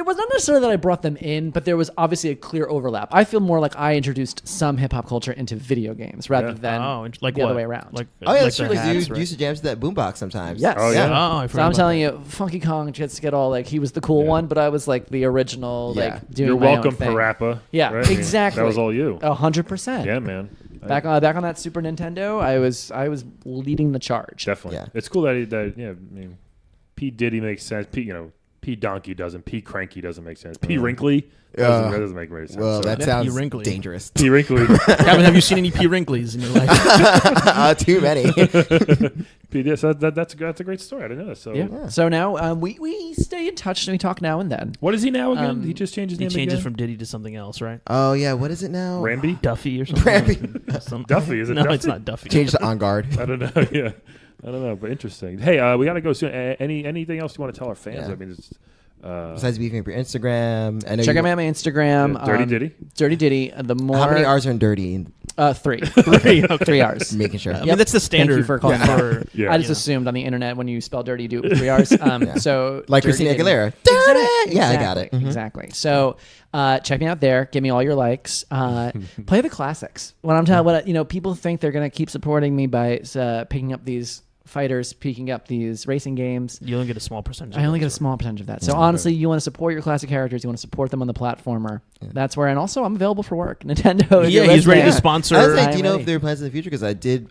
there was not necessarily that I brought them in, but there was obviously a clear overlap. I feel more like I introduced some hip hop culture into video games rather than like the what? other way around. Like that's the true. hats, You right? used to jam to that boombox sometimes. Yes. Oh, yeah. Oh, I So forgot I'm about telling that. you, Funky Kong gets to get all like he was the cool one, but I was like the original, Yeah. like doing You're my welcome, own thing. Parappa. Yeah, right? I mean, exactly. that was all you. 100%. Yeah, man. Back on that Super Nintendo, I was leading the charge. Definitely. Yeah. It's cool that I mean, P Diddy makes sense. P Donkey doesn't. P Cranky doesn't make sense. P Wrinkly that doesn't make very sense. Well, So- that Yeah, sounds P-Wrinkly. dangerous. P Wrinkly. Kevin, have you seen any P Wrinklies in your life? Too many. P. So that's a great story. I didn't know that. So Yeah. So now we stay in touch and we talk now and then. what is he now again? He just changed his He name changes again. from Diddy to something else, right? Oh yeah, what is it now? Ramby. Duffy or something. Ramby. Duffy, is it No, Duffy? it's not Duffy. Change to On Guard. I don't know. Yeah, I don't know, but interesting. Hey, we got to go soon. Anything else you want to tell our fans? Yeah. I mean, it's Besides beefing up your Instagram, I know Check you- out my Instagram. Dirty Diddy. Dirty Diddy. The more How many R's are in dirty? 3. Okay. 3 R's. Making sure. I mean, Yep. that's the standard. Thank you for calling me out. Yeah. I just assumed on the internet when you spell dirty, you do it with 3 R's. So Like Dirty Christina Diddy. Aguilera. Exactly. Dirty! Yeah, I got it. Mhm. Exactly. So check me out there. Give me all your likes. Play the classics. When I'm telling, people think they're gonna keep supporting me by picking up these fighters, picking up these racing games. You only get a small percentage. I only get a small percentage of that. So honestly, you want to support your classic characters. You want to support them on the platformer. That's where. And also, I'm available for work. Nintendo. if Yeah, you're he's ready to listening. sponsor. I was like, I'm do you know ready. if there are plans in the future? Because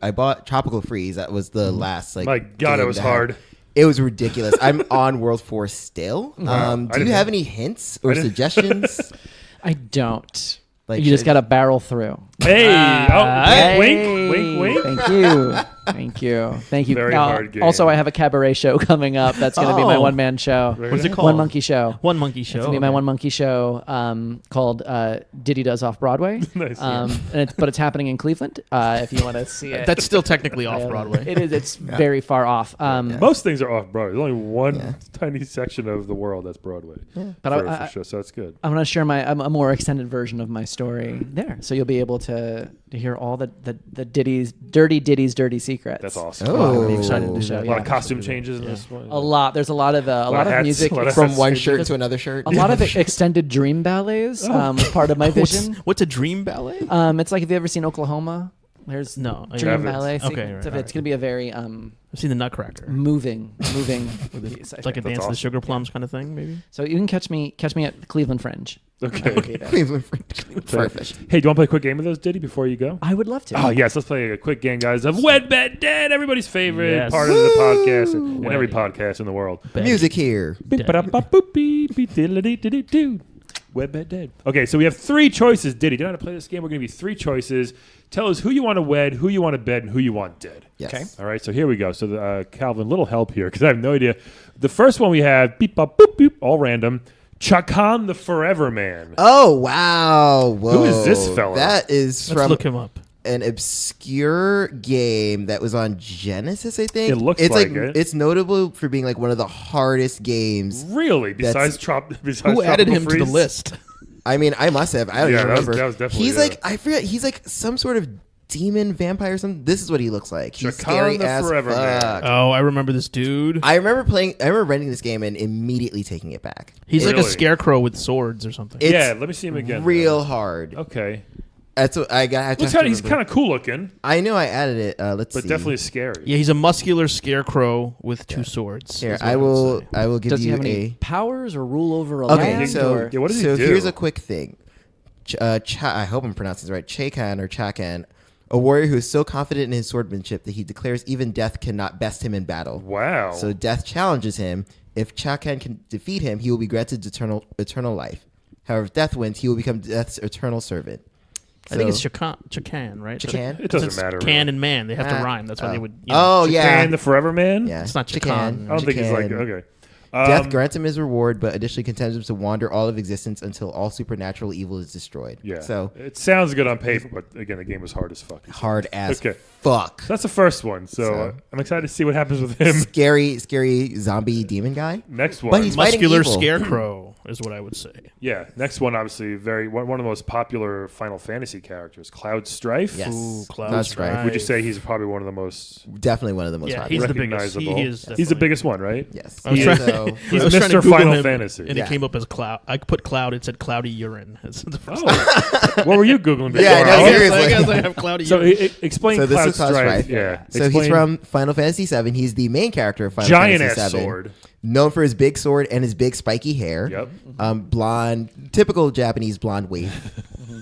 I bought Tropical Freeze. That was the last My God, it game was to have- hard. It was ridiculous. I'm on World 4 still. I Do you didn't have know. any hints or I didn't- suggestions? I don't. Like, You just should- got to barrel through. Hey, Hey. wink, wink. Thank you. Thank you. Thank you. Very hard game. Also, I have a cabaret show coming up. That's going to be my Oh. one-man show. What's it called? One Monkey Show. One Monkey Show. It's going to be my one monkey show called Diddy Does Off Broadway. Nice. But it's happening in Cleveland if you want to see it. That's still technically off Broadway. It is. It's very far off. Most things are off Broadway. There's only one tiny section of the world that's Broadway. But for sure, so that's good. I'm going to share a more extended version of my story there. So you'll be able to hear all the Diddy's dirty secrets. That's awesome. Oh. I'm excited to show. A lot Yeah. of costume changes in this one. A lot. There's a lot of hats, music a lot of From hats. one shirt to another shirt. a lot of extended dream ballets. Part of my vision. What's a dream ballet? It's like, have you ever seen Oklahoma? There's No, I dream haven't. ballet. Okay, sequence right, of it. It's going to be a very I've seen the Nutcracker. moving piece, I It's like a think. dance of awesome. the sugar plums kind of thing, maybe. So you can catch me at the Cleveland Fringe. Okay. Cleveland Perfect. Hey, do you want to play a quick game of those, Diddy, before you go? I would love to. Oh, yes. Let's play a quick game, guys, of Wed, Bet, Dead, everybody's favorite Yes. part of the podcast and every Wed. podcast in the world. Music here. Wed, Bet, Dead. Okay, so we have 3 choices, Diddy. Do you know how to play this game? We're going to be 3 choices. Tell us who you want to wed, who you want to bed, and who you want dead. Yes. Okay. All right, so here we go. So, Calvin, little help here because I have no idea. The first one we have, beep, bop, boop, boop, all random. Chakan the Forever Man. Oh wow! Whoa. Who is this fella? That is Let's from look him up. an obscure game that was on Genesis, I think. It looks it's like it. It's notable for being like one of the hardest games. Really? Besides Who added Tropical him to the Freeze? list? I mean, I must have. I don't Yeah, even that was- remember. that was definitely, He's yeah. like, I forget. He's like some sort of demon vampire or something. This is what he looks like. He's Chakan scary the as Forever Man. fuck. Oh, I remember this dude. I remember renting this game and immediately taking it back. He's like a Really? scarecrow with swords or something. It's Yeah, let me see him again. real hard. Okay. That's what I got. Looks kinda, he's kind of cool looking, I know I added it. Let's but see. definitely scary. Yeah, he's a muscular scarecrow with 2 swords. Here, is what I would will. say. I will give Does he you have a. any powers or rule over a Okay, land? so or? Yeah, what does he so do? here's a quick thing. I hope I'm pronouncing this right. Chakan, a warrior who is so confident in his swordmanship that he declares even death cannot best him in battle. Wow. So death challenges him. If Chakan can defeat him, he will be granted eternal life. However, if death wins, he will become death's eternal servant. I think it's So- Chakan, right? Chakan? it doesn't It's matter. Can and man. They have to Ah, rhyme. That's why oh. they would. Oh yeah, Chakan the Forever Man? yeah. It's not Chakan. Chakan. I don't think he's like, Chakan. okay. Death grants him his reward, but additionally contends him to wander all of existence until all supernatural evil is destroyed. Yeah. So it sounds good on paper, but again, the game was hard as fuck. hard as Okay. fuck. That's the first one. So I'm excited to see what happens with him. Scary zombie demon guy. Next one. But he's fighting muscular evil. scarecrow. is what I would say. Yeah. Next one, obviously, one of the most popular Final Fantasy characters, Cloud Strife. Yes. Ooh, Cloud Cloud Strife. Would you say he's probably one of the most Definitely one of the most Yeah, popular. he's the biggest. recognizable? He is He's the definitely- biggest one, right? Yes. I was He trying- is, So, He's I was trying to Mr. Google Final him, Fantasy. and Yeah. it came up as Cloud. I put Cloud. It said cloudy urine. Oh. What were you Googling before? Yeah, no, Alex? seriously. I guess I have cloudy So urine. explain so this Cloud is Cloud Strife. Strife. Yeah. So he's from Final Fantasy VII. He's the main character of Final giant Fantasy ass VII. sword. Known for his big sword and his big spiky hair. Yep. Blonde, typical Japanese blonde wave,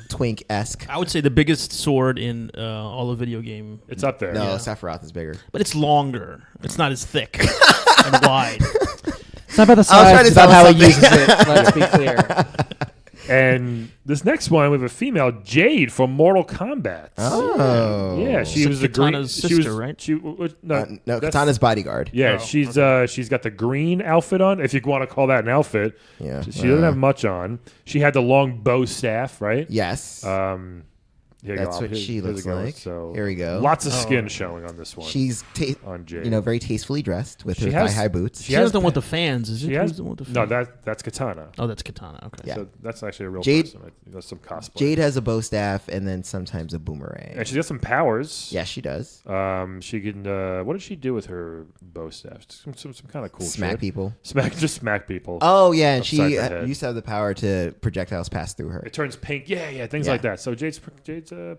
twink-esque. I would say the biggest sword in all of video game, It's up there. No, Yeah. Sephiroth is bigger. but it's longer. It's not as thick and wide. It's not about the I was trying size, to it's about how tell he uses it. Let's be clear. And this next one, we have a female, Jade from Mortal Kombat. Oh. Yeah, she So was the green. Katana's She sister, was, right? She, no, No, that's- Katana's bodyguard. Yeah, Oh, she's got the green outfit on, if you want to call that an outfit. Yeah. She doesn't have much on. She had the long bow staff, right? Yes. Here you That's go. what she Here looks we go. like. So Here we go. Lots of skin showing on this one. She's on Jade. very tastefully dressed with She her has- thigh-high boots. She has the one with the fans. Is it? She has Who's the one with the no. fans? That's Katana. Oh, that's Katana. Okay. Yeah. So that's actually a real Jade- person. That's some cosplay. Jade has a bow staff and then sometimes a boomerang. and she's got some powers. Yes, she does. She can. What did she do with her bow staff? Some kind of cool Smack shit. people. Just smack people. Oh, yeah, and Upside she the head. used to have the power to projectiles pass through her. It turns pink. Yeah, things Yeah. like that. So Jade's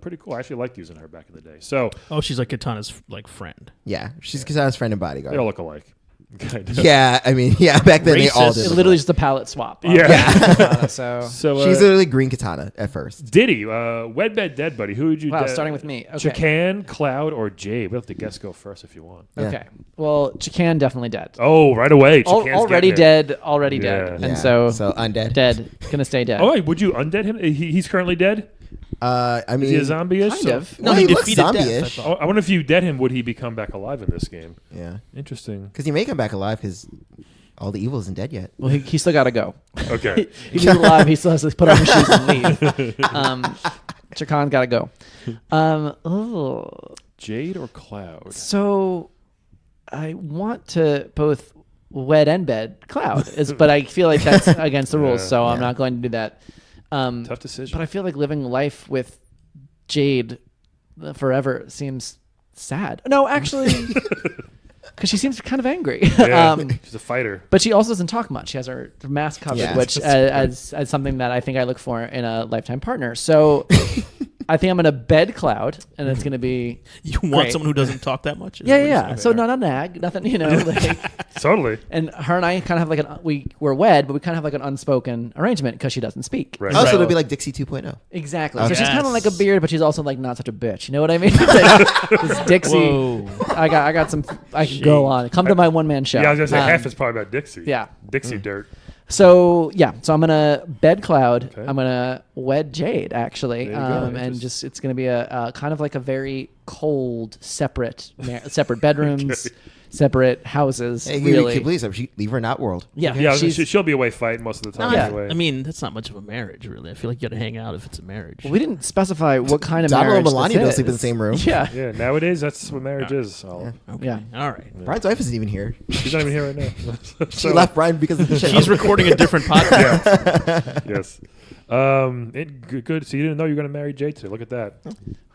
pretty cool. I actually liked using her back in the day. So Oh, she's like Katana's like friend. Yeah, she's Katana's friend and bodyguard. they all look alike. Kind of. Yeah, I mean, back then they all Racist. did. It's look literally alike. just a palette swap. Yeah. So So She's literally green Katana at first. Diddy, Wed Bed Dead Buddy. Who would you? wow, starting with me. Okay. Chacan, Cloud, or Jade? We'll have to guess go first if you want. Yeah. Okay. Well, Chacan definitely dead. Oh, right away. Chacan's Already getting it. dead. Already Yeah. dead. Yeah, And so undead. dead. Gonna stay dead. Oh, wait, would you undead him? He's currently dead. I Is mean, he a zombie-ish? Kind So- of. No, Well, he he looks defeated death. I zombie-ish. thought. I wonder if you dead him, would he become back alive in this game? Yeah, Interesting. because he may come back alive because all the evil isn't dead yet. Well, he still got to go. Okay. He's alive. He still has to put on his shoes and leave. Chacan got to go. Jade or Cloud? So I want to both wed and bed Cloud, but I feel like that's against the rules, so I'm not going to do that. Tough decision. But I feel like living life with Jade forever seems sad. No, actually, because she seems kind of angry. Yeah, she's a fighter. But she also doesn't talk much. She has her mask covered, Yeah. which as something that I think I look for in a lifetime partner. So I think I'm going to bed Cloud, and it's going to be You want Great. someone who doesn't talk that much? Is yeah, that what you're yeah. saying? So not a nag, nothing, like. Totally. And her and I kind of have like we're wed, but we kind of have like an unspoken arrangement because she doesn't speak. Right. Also, So- it'll be like Dixie 2.0. Exactly. Okay. So she's kind of like a Yes. beard, but she's also like not such a bitch. You know what I mean? This Dixie. Whoa. I got some. I can go on. Come to my one man show. Yeah, I was gonna say Um, half is probably about Dixie. yeah. Dixie dirt. So yeah, so I'm gonna bed Cloud. Okay. I'm gonna wed Jade actually, There you go. and just it's gonna be a kind of like a very cold, separate bedrooms, separate houses. Hey, really, please, leave her in that world. yeah, Yeah, she's- she'll be away fighting most of the time Yeah. anyway. I mean, that's not much of a marriage, really. I feel like you got to hang out if it's a marriage. we didn't specify what kind of Donald marriage and Melania this don't sleep in the is. same room. Yeah, yeah, nowadays that's what marriage is. Okay. Yeah. All right. Brian's wife isn't even here. She's not even here right now. She left Brian because of the show. She's recording a different podcast. Yes. Good. So you didn't know you were going to marry Jade today. Look at that.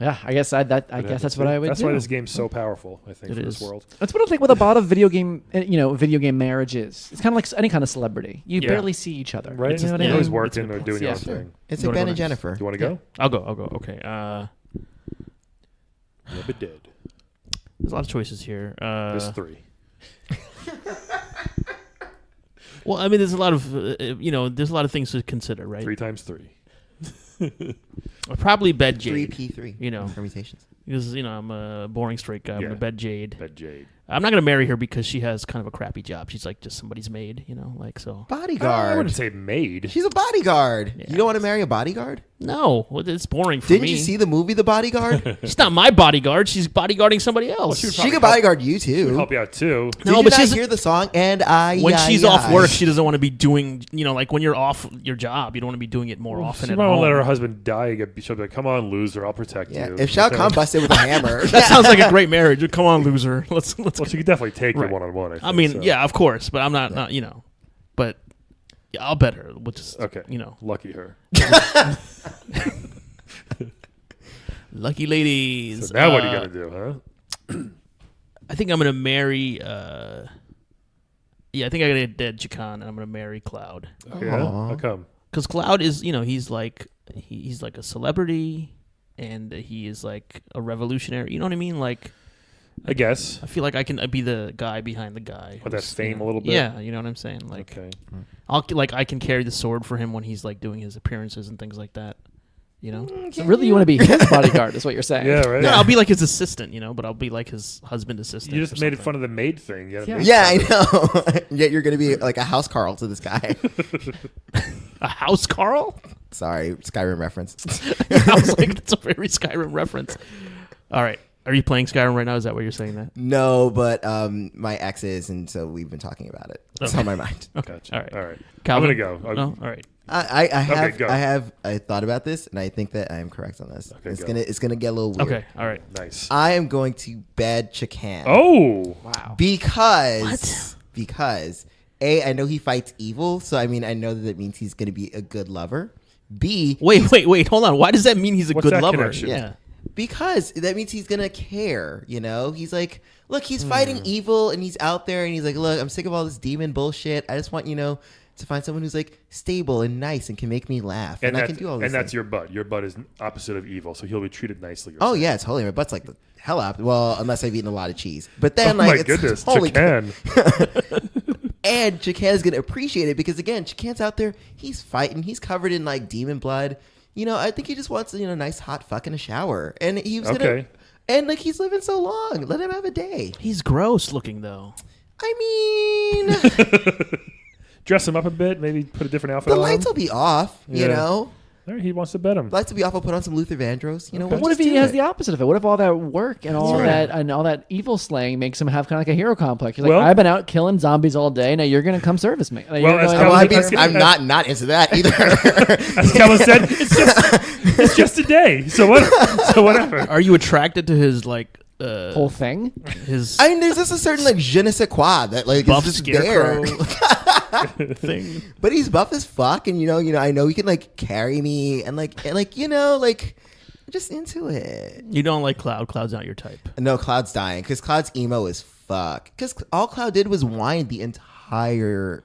yeah. I guess that's what I would. That's do. why this game's so powerful. I think It for this is. world. That's what I think with a lot of video game marriages. It's kind of like any kind of celebrity. You Yeah. barely see each other. Right? You know what I You're mean? always working or doing your own Yeah. thing. It's You like wanna Ben go and next? Jennifer. Do you want to go? I'll go. Okay. Never did. There's a lot of choices here. There's 3. Well, I mean, there's a lot of there's a lot of things to consider, right? 3 times 3. I'll probably bed Jade. 3P3. You know. Permutations. Because I'm a boring straight guy. I'm Yeah. gonna bed Jade. Bed Jade. I'm not gonna marry her because she has kind of a crappy job. She's like just somebody's maid, so. I Bodyguard. wouldn't say maid. She's a bodyguard. Yeah. You don't want to marry a bodyguard? No, well, it's boring for Didn't me. you see the movie The Bodyguard? She's not my bodyguard. She's bodyguarding somebody else. she would She could bodyguard you too. Help you out too. Did No, you but not she's- hear the song? And I. when she's off work, she doesn't want to be doing, like when you're off your job, you don't want to be doing it more often She at might home. want to let her husband die. She'll be like, "Come on, loser, I'll protect Yeah. you." If Shao Kahn busted with a hammer. That sounds like a great marriage. Come on, loser. Let's. Well, she could definitely take Right. you one-on-one. I mean, so. yeah, of course, but I'm not, but Yeah, I'll bet her. We'll just, Okay. Lucky her. Lucky ladies. So now what are you going to do, huh? I think I'm going to marry... I think I got to get dead Chicane, and I'm going to marry Cloud. Okay. How come? Because Cloud is, he's like a celebrity, and he is like a revolutionary. You know what I mean? Like, I guess. I feel like I can be the guy behind the guy. With that fame a little bit? Yeah, you know what I'm saying? Like, okay. I can carry the sword for him when he's like doing his appearances and things like that. So really, you want to be his bodyguard, is what you're saying? Yeah, right. No, I'll be like his assistant, but I'll be like his husband assistant. You just made fun of the maid thing. Yeah, I know. Yet you're going to be like a house Carl to this guy. A house Carl? Sorry, Skyrim reference. I was like, that's a very Skyrim reference. All right. Are you playing Skyrim right now? Is that what you're saying that? No, but my ex is, and so we've been talking about it. It's on my mind. Okay. Gotcha. All right. Calvin? I'm going to go. No? All right. I thought about this, and I think that I am correct on this. Okay, it's gonna get a little weird. Okay. All right. Nice. I am going to bed Chicane. Oh. Wow. Because A, I know he fights evil, so I know that means he's gonna be a good lover. B, Wait, hold on. Why does that mean he's a What's good that lover? connection? Yeah. because that means he's gonna care, He's like, look, he's fighting evil, and he's out there, and he's like, look, I'm sick of all this demon bullshit. I just want, to find someone who's like stable and nice and can make me laugh, and I can do all this. And that's your butt. Your butt is opposite of evil, so he'll be treated nicely. Oh yeah, totally. My butt's like the hell out. Well, unless I've eaten a lot of cheese. But then, oh my goodness, Chicane. And Chicane's gonna appreciate it because again, Chicane's out there. He's fighting. He's covered in like demon blood. I think he just wants nice hot fuck in a shower, and he was gonna. And like he's living so long, let him have a day. He's gross looking though. I mean, Dress him up a bit, maybe put a different outfit the on. lights will be off. All right, he wants to bet him. Lights will be off. I'll put on some Luther Vandross. But what if he has the opposite of it? What if all that work and all that evil slaying makes him have kind of like a hero complex? He's like, I've been out killing zombies all day. Now you're going to come service me. I'm not into that either. As Kevin said, it's just a day. So what? So whatever. Are you attracted to his like whole thing? His there's just a certain like je ne sais quoi that like buff is just there. thing. But he's buff as fuck, and I know he can like carry me, and I'm just into it. You don't like Cloud. Cloud's not your type. No, Cloud's dying because Cloud's emo as fuck. Because all Cloud did was whine the entire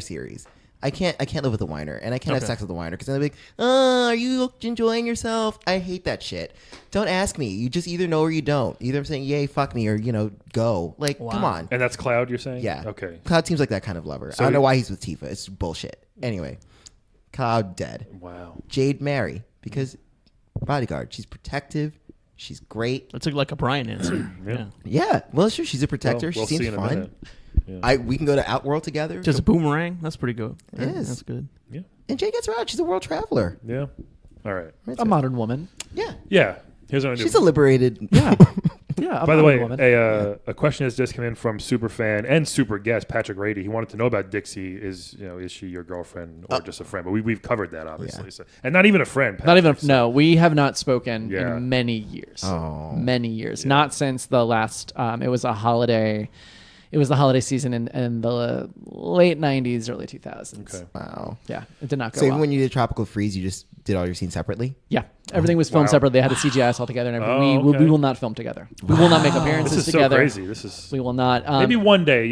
series. I can't live with a whiner, and I can't have sex with a whiner because then they're like, are you enjoying yourself? I hate that shit. Don't ask me. You just either know or you don't. Either I'm saying, yay, fuck me, or, go. Like, come on. And that's Cloud, you're saying? Yeah. Okay. Cloud seems like that kind of lover. So I don't know why he's with Tifa. It's bullshit. Anyway, Cloud dead. Wow. Jade marry because bodyguard. She's protective. She's great. That's like a Brian answer. Yeah. Yeah. Well, sure. She's a protector. We'll she seems see in a fun. minute. Yeah. We can go to Outworld together. Just a boomerang. That's pretty good. It is. That's good. Yeah. And Jade gets her out. She's a world traveler. Yeah. All right. A modern woman. Yeah. Yeah. Here's what I do. She's a liberated. Yeah. Yeah. By the way, woman. a question has just come in from super fan and super guest Patrick Rady. He wanted to know about Dixie. Is she your girlfriend or just a friend? But we've covered that obviously. Yeah. So, and not even a friend. Patrick, Not even no. We have not spoken Yeah. in many years. Oh. Many years. Yeah. Not since the last. It was a holiday. It was the holiday season in the late 90s, early 2000s. Okay. Wow. Yeah, it did not go So even well. when you did Tropical Freeze, you just did all your scenes separately? Yeah, everything was filmed Wow. separately. They had the CGI all together, and everything. Oh, okay. We will not film together. We will not make appearances This is together. so crazy. This is We will not. maybe one day,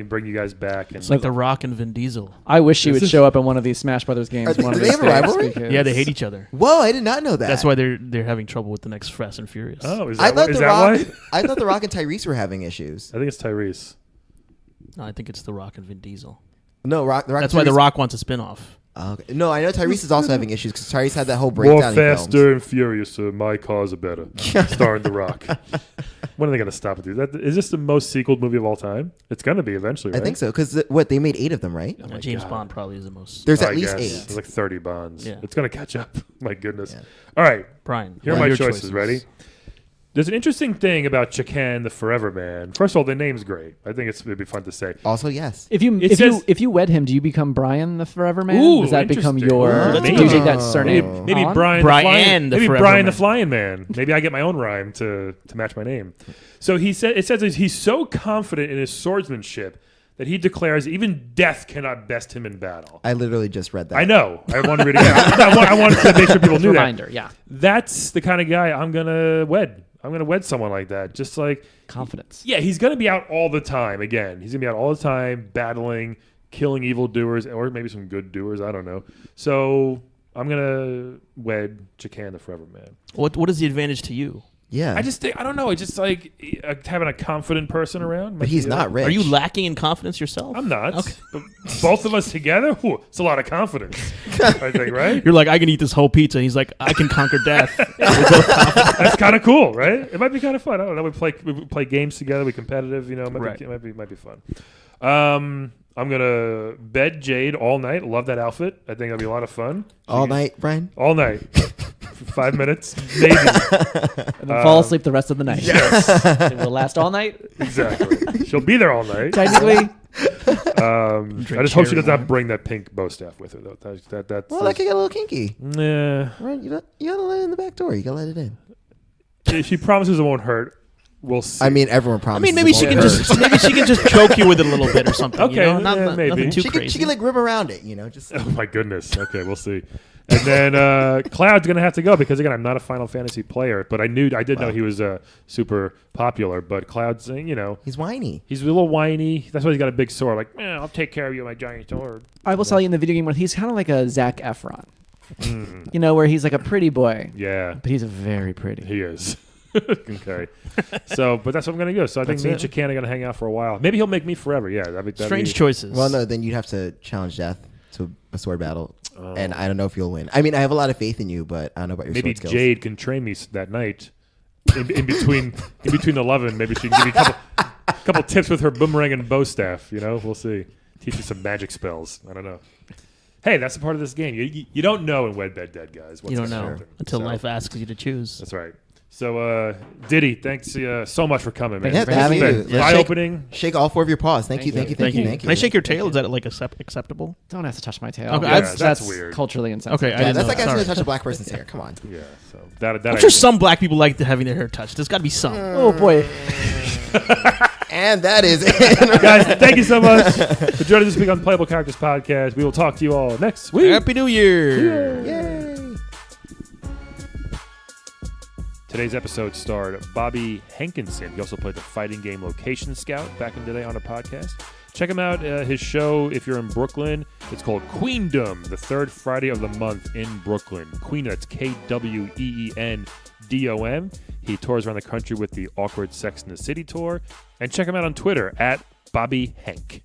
bring you guys back. And It's like The Rock and Vin Diesel. I wish she This would is- show up in one of these Smash Brothers games. Do one of they these have a days rivalry? because- Yeah, they hate each other. Whoa, I did not know that. That's why they're having trouble with the next Fast and Furious. oh, is I that, thought is the that Rock. why? I thought the Rock and Tyrese were having issues. I think it's Tyrese. No, I think it's The Rock and Vin Diesel. No, Rock. The Rock. That's and why The Tyrese- Rock wants a spinoff. Oh, okay. No, I know Tyrese is also having issues because Tyrese had that whole More breakdown. faster and furious. My cars are better. Starring The Rock. When are they going to stop it? Dude? Is this the most sequeled movie of all time? It's going to be eventually, right? I think so because they made 8 of them, right? Oh my James God. Bond probably is the most. There's I at least guess. 8. There's like 30 Bonds. Yeah. It's going to catch up. My goodness. Yeah. All right. Brian, Here are what my your choices. Ready? There's an interesting thing about Chicane the Forever Man. First of all, the name's great. I think it'd be fun to say. Also, yes. If you It says- if you wed him, do you become Brian the Forever Man? Ooh, Does that become interesting. your? Ooh, Do you maybe. take that surname? Maybe on? Brian Brian the the Flying, maybe Forever Brian the Man. Flying Man. Maybe I get my own rhyme to match my name. So it says he's so confident in his swordsmanship that he declares even death cannot best him in battle. I literally just read that. I know. I want to read it again. I wanted to make sure people knew Reminder, that. yeah. That's the kind of guy I'm going to wed. I'm going to wed someone like that. Just like... Confidence. Yeah, he's going to be out all the time. Again, he's going to be out all the time battling, killing evildoers, or maybe some good doers. I don't know. So I'm going to wed Jacan the Forever Man. What is the advantage to you? Yeah. I just think, I don't know. It's just like having a confident person around. But he's not rich. Are you lacking in confidence yourself? I'm not. Okay. But both of us together, it's a lot of confidence. I think, right? You're like, I can eat this whole pizza. And he's like, I can conquer death. That's kind of cool, right? It might be kind of fun. I don't know. We play games together. We're competitive. You know, it might be fun. I'm gonna bed Jade all night. Love that outfit. I think it'll be a lot of fun. All night, Brian? All night. For 5 minutes, maybe. And then fall asleep the rest of the night. Yes. It will last all night. Exactly. She'll be there all night. Technically. I just hope she does not bring that pink bow staff with her, though. That's Well, that could get a little kinky. Nah. Right? You gotta let it in the back door. You gotta let it in. If she promises it won't hurt, we'll see. I mean, everyone promises. maybe she can just choke you with it a little bit or something. Okay, you know? Not maybe. nothing too She crazy. can like rib around it, you know. Just Oh my goodness. Okay, we'll see. And then Cloud's gonna have to go because again, I'm not a Final Fantasy player, but I did know he was super popular. But Cloud's, he's whiny. he's a little whiny. That's why he's got a big sword. Like, I'll take care of you, with my giant sword. I will tell you in the video game where he's kind of like a Zac Efron. You know, where he's like a pretty boy. Yeah, But he's very pretty. he is. Okay. But that's what I'm gonna go. So I think me and Jacan are gonna hang out for a while. Maybe he'll make me forever. Yeah, that'd be Strange choices. Well, no, then you'd have to challenge death to a sword battle, and I don't know if you'll win. I mean, I have a lot of faith in you, but I don't know about your Maybe sword skills. Jade can train me that night. In between the loving, maybe she can give me a couple tips with her boomerang and bow staff. We'll see. Teach you some magic spells. I don't know. Hey, that's a part of this game. You don't know in Wed Bed Dead, guys. You don't know happen. until life asks you to choose. That's right. So, Diddy, thanks so much for coming, man. Yeah, for having you. me. Eye-opening. Shake all 4 of your paws. Thank you. Can I shake your tail? Is that like acceptable? Don't have to touch my tail. Okay, that's weird. Culturally insensitive. Okay, I Yeah, didn't that's know. like asking Sorry. to touch a black person's hair. Come on. Yeah. So that I'm sure some black people like having their hair touched. There's got to be some. Oh boy. And that is it. Guys, thank you so much for joining us this week on Playable Characters Podcast. We will talk to you all next week. Happy New Year! Yay. Today's episode starred Bobby Hankinson. He also played the fighting game Location Scout back in the day on our podcast. Check him out, his show, if you're in Brooklyn. It's called Queendom, the third Friday of the month in Brooklyn. Queen, that's Kweendom. He tours around the country with the Awkward Sex in the City tour. And check him out on Twitter at Bobby Hank.